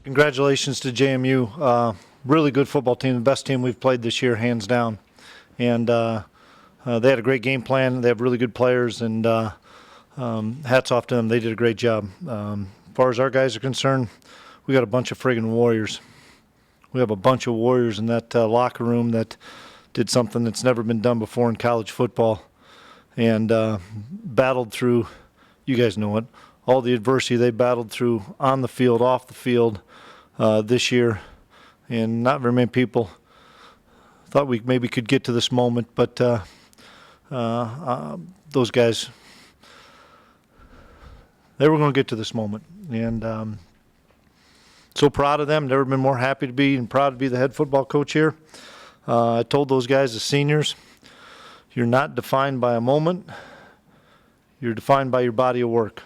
Congratulations to JMU. Really good football team, the best team we've played this year, hands down. And they had a great game plan. They have really good players, and hats off to them. They did a great job. As far as our guys are concerned, we got a bunch of friggin' warriors. We have a bunch of warriors in that locker room that did something that's never been done before in college football, and battled through, you guys know it, all the adversity they battled through on the field, off the field this year. And not very many people thought we maybe could get to this moment, but those guys, they were going to get to this moment. And so proud of them. Never been more happy to be and proud to be the head football coach here. I told those guys, the seniors, you're not defined by a moment. You're defined by your body of work.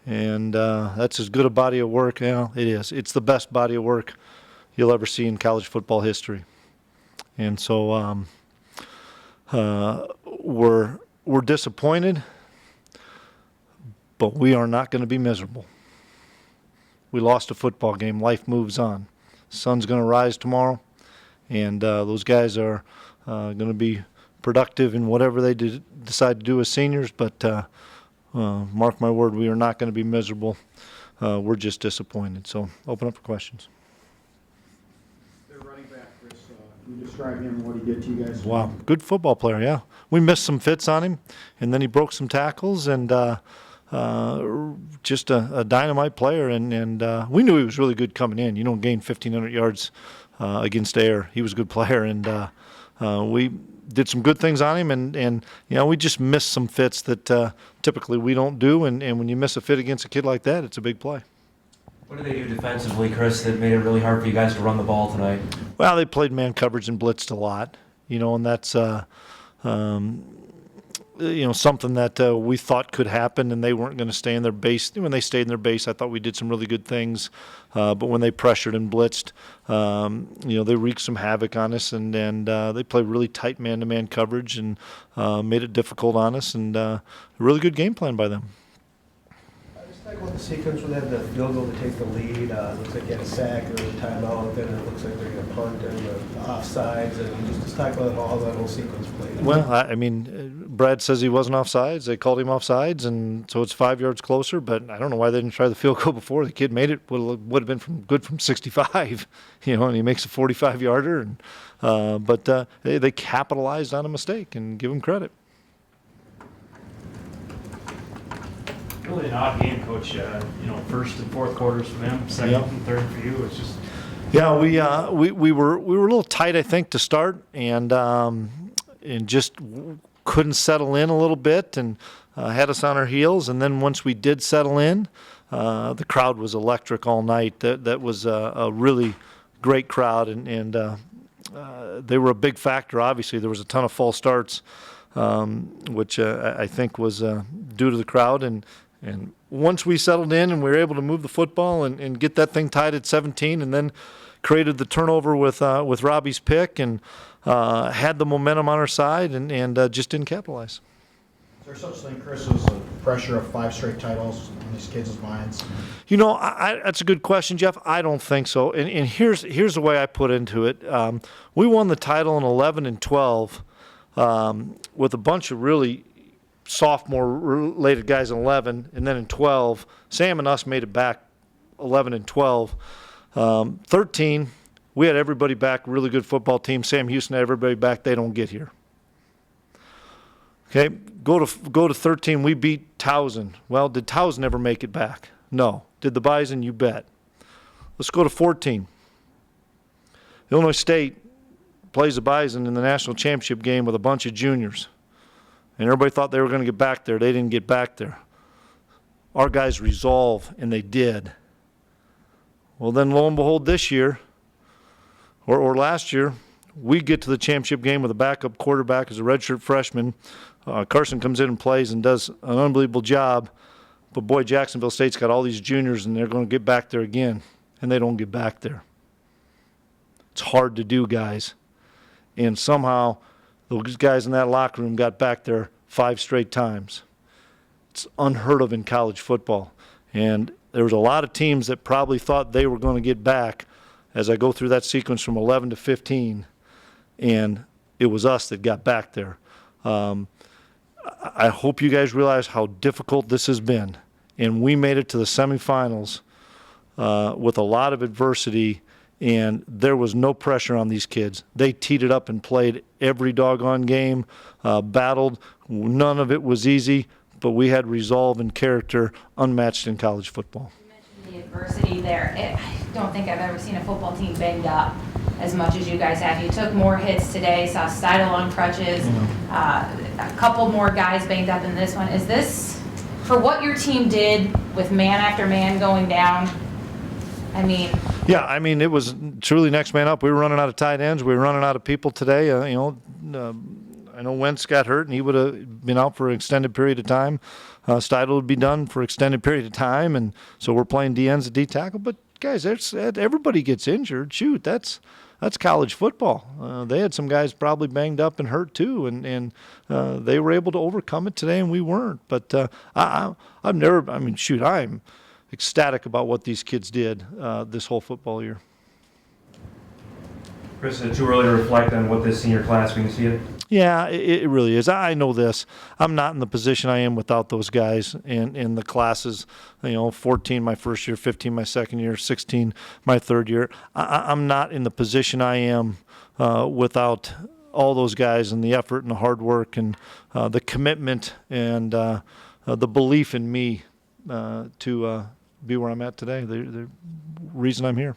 And that's as good a body of work. It is. It's the best body of work you'll ever see in college football history. And so we're disappointed, but we are not going to be miserable. We lost a football game. Life moves on. The sun's going to rise tomorrow, and those guys are going to be productive in whatever they decide to do as seniors, but mark my word, we are not going to be miserable. We're just disappointed. So open up for questions. Their running back, Chris, can you describe him and what he did to you guys? Wow, good football player, yeah. We missed some fits on him, and then he broke some tackles, and just a dynamite player. And we knew he was really good coming in. You don't gain 1,500 yards against air. He was a good player, and we did some good things on him, and we just missed some fits that typically we don't do, and when you miss a fit against a kid like that, it's a big play. What did they do defensively, Chris, that made it really hard for you guys to run the ball tonight? Well, they played man coverage and blitzed a lot, and that's something that we thought could happen, and they weren't going to stay in their base. When they stayed in their base, I thought we did some really good things. But when they pressured and blitzed, they wreaked some havoc on us, and they played really tight man-to-man coverage and made it difficult on us, and a really good game plan by them. Just talk about the sequence where they had the field goal to take the lead. Looks like you had a sack or a timeout, then it looks like they're going to punt and the offsides, and just talk about how that whole sequence played. Well, Brad says he wasn't offsides. They called him offsides, and so it's 5 yards closer. But I don't know why they didn't try the field goal before. The kid made it. Would have been good from 65, and he makes a 45-yarder. And but they capitalized on a mistake, and give him credit. Really an odd game, Coach. First and fourth quarters for them, second and third for you. It's just. Yeah, we were a little tight, I think, to start, and just couldn't settle in a little bit, and had us on our heels. And then once we did settle in, the crowd was electric all night. That was a really great crowd, and they were a big factor. Obviously, there was a ton of false starts, which I think was due to the crowd. And once we settled in and we were able to move the football and get that thing tied at 17, and then created the turnover with Robbie's pick, and had the momentum on our side, and just didn't capitalize. Is there such thing, Chris, as a pressure of 5 straight titles in these kids' minds? That's a good question, Jeff. I don't think so. And here's the way I put into it. We won the title in 11 and 12 with a bunch of really sophomore-related guys in 11, and then in 12, Sam and us made it back 11 and 12. 13, we had everybody back, really good football team. Sam Houston had everybody back. They don't get here. Okay, go to 13, we beat Towson. Well, did Towson ever make it back? No. Did the Bison? You bet. Let's go to 14. Illinois State plays the Bison in the national championship game with a bunch of juniors. And everybody thought they were going to get back there. They didn't get back there. Our guys resolve, and they did. Well, then lo and behold, this year, or last year, we get to the championship game with a backup quarterback as a redshirt freshman. Carson comes in and plays and does an unbelievable job. But boy, Jacksonville State's got all these juniors, and they're going to get back there again, and they don't get back there. It's hard to do, guys. And somehow those guys in that locker room got back there 5 straight times. It's unheard of in college football. And there was a lot of teams that probably thought they were going to get back as I go through that sequence from 11 to 15, and it was us that got back there. I hope you guys realize how difficult this has been, and we made it to the semifinals with a lot of adversity, and there was no pressure on these kids. They teed it up and played every doggone game, battled. None of it was easy, but we had resolve and character unmatched in college football. The adversity there. I don't think I've ever seen a football team banged up as much as you guys have. You took more hits today, saw Steidel on crutches, a couple more guys banged up in this one. Is this, for what your team did with man after man going down, I mean... Yeah, I mean, it was truly next man up. We were running out of tight ends. We were running out of people today. I know Wentz got hurt, and he would have been out for an extended period of time. Steidel would be done for an extended period of time, and so we're playing D ends at D tackle. But guys, everybody gets injured. Shoot, that's college football. They had some guys probably banged up and hurt too, and they were able to overcome it today, and we weren't. But I've never. I mean, shoot, I'm ecstatic about what these kids did this whole football year. Chris, is it too early to reflect on what this senior class means to you? Yeah, it really is. I know this. I'm not in the position I am without those guys in the classes. 14 my first year, 15 my second year, 16 my third year. I'm not in the position I am without all those guys and the effort and the hard work and the commitment and the belief in me to be where I'm at today. The reason I'm here.